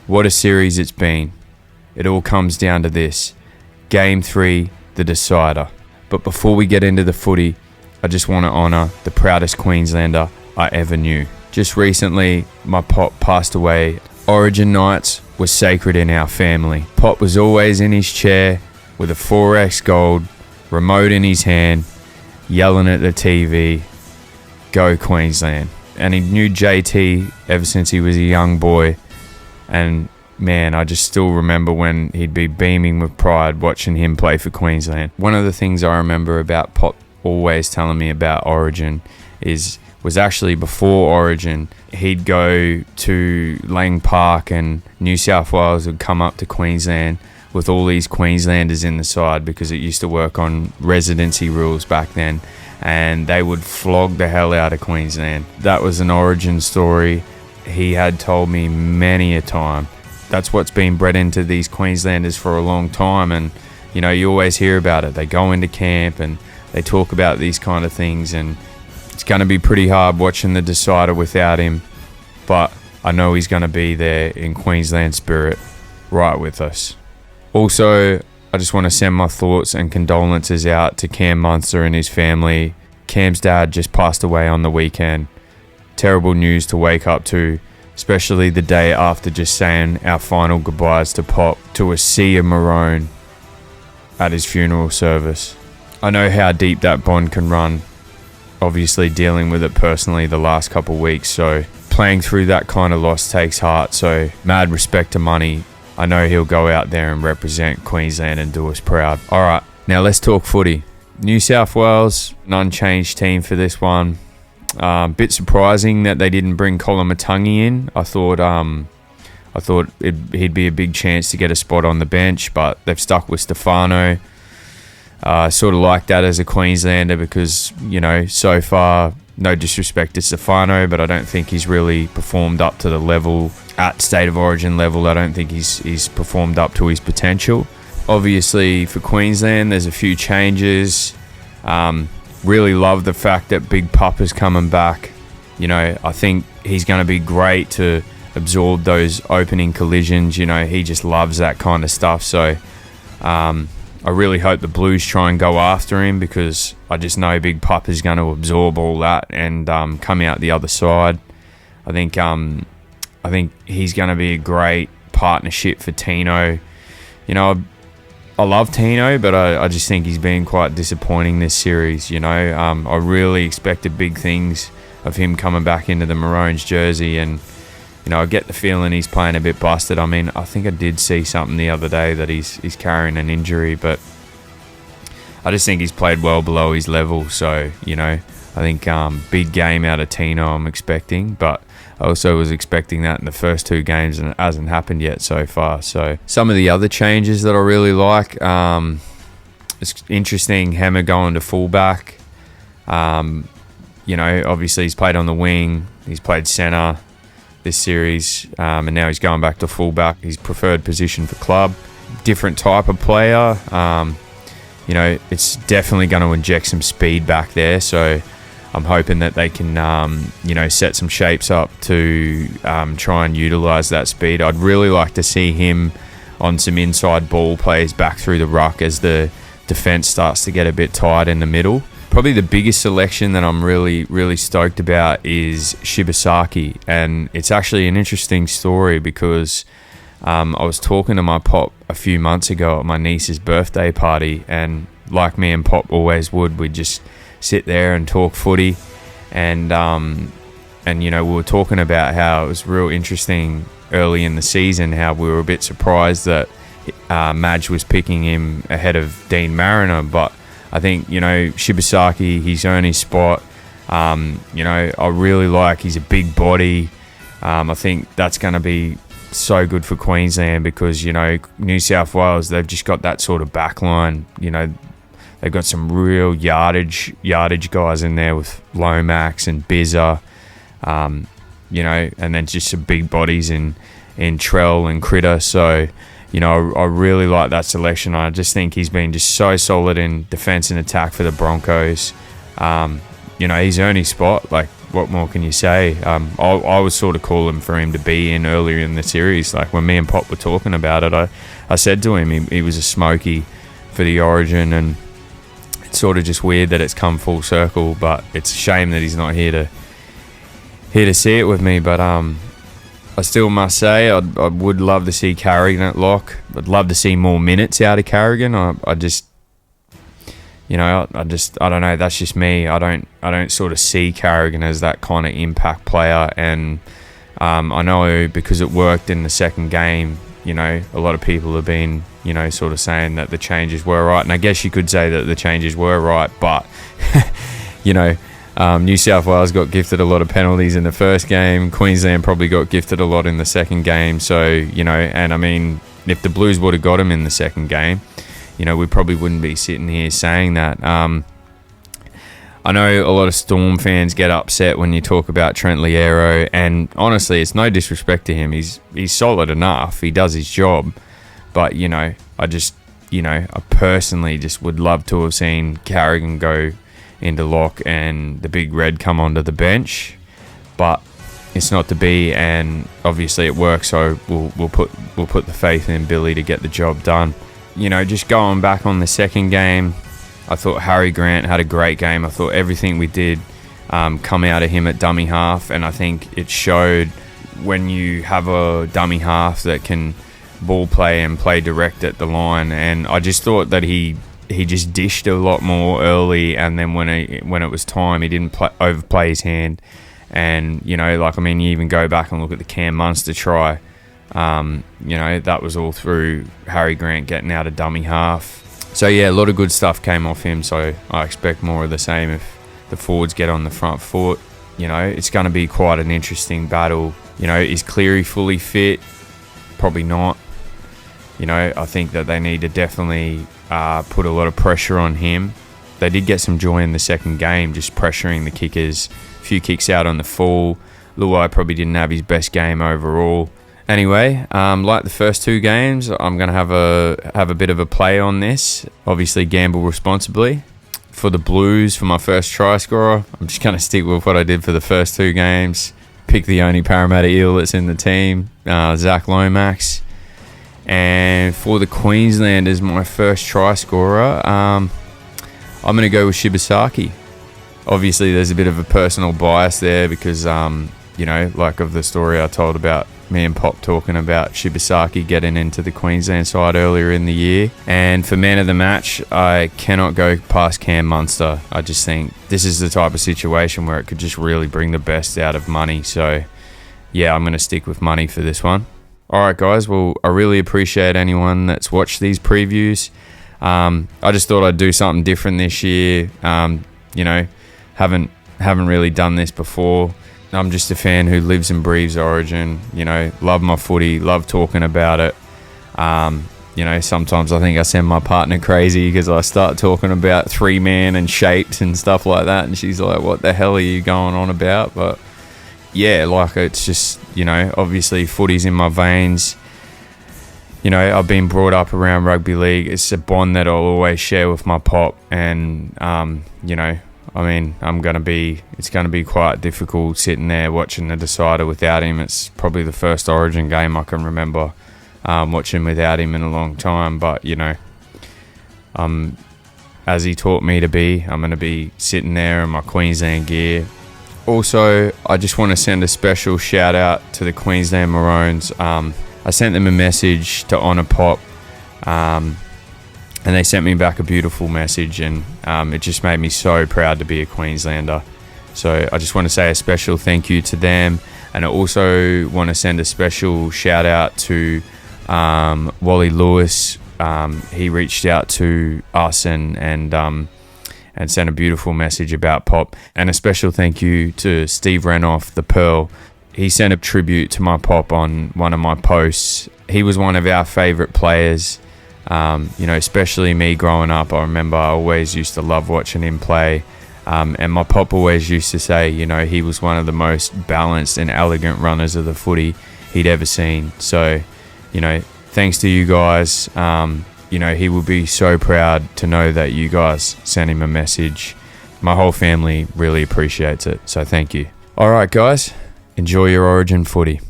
What a series it's been. It all comes down to this. Game 3, the decider. But before we get into the footy, I just want to honour the proudest Queenslander I ever knew. Just recently, my Pop passed away. Origin nights were sacred in our family. Pop was always in his chair with a 4X Gold, remote in his hand, yelling at the TV, "Go Queensland." And he knew JT ever since he was a young boy. And man, I just still remember when he'd be beaming with pride watching him play for Queensland. One of the things I remember about Pop always telling me about Origin was actually before Origin, he'd go to Lang Park and New South Wales would come up to Queensland with all these Queenslanders in the side, because it used to work on residency rules back then, and they would flog the hell out of Queensland. That was an Origin story he had told me many a time. That's what's been bred into these Queenslanders for a long time, and you know, you always hear about it. They go into camp and they talk about these kind of things, and it's going to be pretty hard watching the decider without him, but I know he's going to be there in Queensland spirit right with us. Also, I just want to send my thoughts and condolences out to Cam Munster and his family. Cam's dad just passed away on the weekend. Terrible news to wake up to, especially the day after just saying our final goodbyes to Pop to a sea of Maroon at his funeral service. I know how deep that bond can run, obviously dealing with it personally the last couple of weeks, so playing through that kind of loss takes heart, so mad respect to Money. I know he'll go out there and represent Queensland and do us proud. Alright, now let's talk footy. New South Wales, an unchanged team for this one. Bit surprising that they didn't bring Colin Matangi in. I thought he'd be a big chance to get a spot on the bench, but they've stuck with Stefano. Sort of like that as a Queenslander because, you know, so far, no disrespect to Stefano, but I don't think he's really performed up to the level, at State of Origin level. I don't think he's performed up to his potential. Obviously, for Queensland, there's a few changes. Really love the fact that Big Papa's coming back. You know, I think he's going to be great to absorb those opening collisions. You know, he just loves that kind of stuff. So I really hope the Blues try and go after him, because I just know Big Papa's going to absorb all that and come out the other side. I think he's going to be a great partnership for Tino. You know, I love Tino, but I just think he's been quite disappointing this series. You know, I really expected big things of him coming back into the Maroons jersey, and you know, I get the feeling he's playing a bit busted. I mean, I think I did see something the other day that he's carrying an injury, but I just think he's played well below his level. So, you know, I think big game out of Tino I'm expecting, but I also was expecting that in the first 2 games, and it hasn't happened yet so far. So some of the other changes that I really like, it's interesting, Hammer going to fullback. You know, obviously he's played on the wing, he's played centre this series, and now he's going back to fullback, his preferred position for club. Different type of player. You know, it's definitely going to inject some speed back there, so I'm hoping that they can, you know, set some shapes up to try and utilise that speed. I'd really like to see him on some inside ball plays back through the ruck as the defence starts to get a bit tight in the middle. Probably the biggest selection that I'm really, really stoked about is Shibasaki, and it's actually an interesting story because I was talking to my Pop a few months ago at my niece's birthday party, and like me and Pop always would, we'd just sit there and talk footy, and you know, we were talking about how it was real interesting early in the season how we were a bit surprised that Madge was picking him ahead of Dean Mariner, but I think, you know, Shibasaki, he's earned his spot. You know, I really like, he's a big body. I think that's going to be so good for Queensland because, you know, New South Wales, they've just got that sort of back line. You know, they've got some real yardage guys in there with Lomax and Bizza, you know, and then just some big bodies in Trell and Critter. So, you know, I really like that selection. I just think he's been just so solid in defence and attack for the Broncos. You know, he's earned his spot. Like, what more can you say? I was sort of calling for him to be in earlier in the series. Like when me and Pop were talking about it, I said to him he was a smokey for the Origin, and it's sort of just weird that it's come full circle. But it's a shame that he's not here to see it with me. But I still must say I would love to see Carrigan at lock. I'd love to see more minutes out of Carrigan. I just, you know, I don't know. That's just me. I don't sort of see Carrigan as that kind of impact player. And I know because it worked in the second game, you know, a lot of people have been, you know, sort of saying that the changes were right. And I guess you could say that the changes were right, but, you know, New South Wales got gifted a lot of penalties in the first game. Queensland probably got gifted a lot in the second game. So, you know, and I mean, if the Blues would have got him in the second game, you know, we probably wouldn't be sitting here saying that. I know a lot of Storm fans get upset when you talk about Trent Liero, and honestly, it's no disrespect to him. He's solid enough. He does his job. But, you know, I personally just would love to have seen Carrigan go into lock and the big red come onto the bench. But it's not to be, and obviously it works, so we'll put the faith in Billy to get the job done. You know, just going back on the second game, I thought Harry Grant had a great game. I thought everything we did come out of him at dummy half, and I think it showed when you have a dummy half that can ball play and play direct at the line. And I just thought that he just dished a lot more early, and then when it was time, he didn't overplay his hand. And, you know, like, I mean, you even go back and look at the Cam Munster try. You know, that was all through Harry Grant getting out of dummy half. So, yeah, a lot of good stuff came off him, so I expect more of the same if the forwards get on the front foot. You know, it's going to be quite an interesting battle. You know, is Cleary fully fit? Probably not. You know, I think that they need to definitely put a lot of pressure on him. They did get some joy in the second game, just pressuring the kickers. A few kicks out on the full. Luai probably didn't have his best game overall. Anyway, like the first two games, I'm going to have a bit of a play on this. Obviously, gamble responsibly. For the Blues, for my first try scorer, I'm just going to stick with what I did for the first two games. Pick the only Parramatta eel that's in the team, Zach Lomax. And for the Queenslanders, my first try scorer, I'm going to go with Shibasaki. Obviously, there's a bit of a personal bias there because, you know, like of the story I told about me and Pop talking about Shibasaki getting into the Queensland side earlier in the year. And for man of the match, I cannot go past Cam Munster. I just think this is the type of situation where it could just really bring the best out of Money. So, yeah, I'm going to stick with Money for this one. Alright guys, well, I really appreciate anyone that's watched these previews. I just thought I'd do something different this year. You know, haven't really done this before. I'm just a fan who lives and breathes Origin. You know, love my footy, love talking about it. You know, sometimes I think I send my partner crazy because I start talking about 3-man and shapes and stuff like that, and she's like, what the hell are you going on about? But yeah, like, it's just, you know, obviously footy's in my veins. You know, I've been brought up around rugby league. It's a bond that I'll always share with my pop. And, you know, I mean, it's going to be quite difficult sitting there watching the decider without him. It's probably the first Origin game I can remember watching without him in a long time. But, you know, as he taught me to be, I'm going to be sitting there in my Queensland gear. Also, I just want to send a special shout out to the Queensland Maroons. I sent them a message to honour Pop, and they sent me back a beautiful message, and it just made me so proud to be a Queenslander. So I just want to say a special thank you to them, and I also want to send a special shout out to Wally Lewis. He reached out to us and sent a beautiful message about Pop. And a special thank you to Steve Renoff, the Pearl. He sent a tribute to my Pop on one of my posts. He was one of our favourite players. You know, especially me growing up, I remember I always used to love watching him play. And my Pop always used to say, you know, he was one of the most balanced and elegant runners of the footy he'd ever seen. So, you know, thanks to you guys. You know, he will be so proud to know that you guys sent him a message. My whole family really appreciates it, so thank you. All right, guys, enjoy your Origin footy.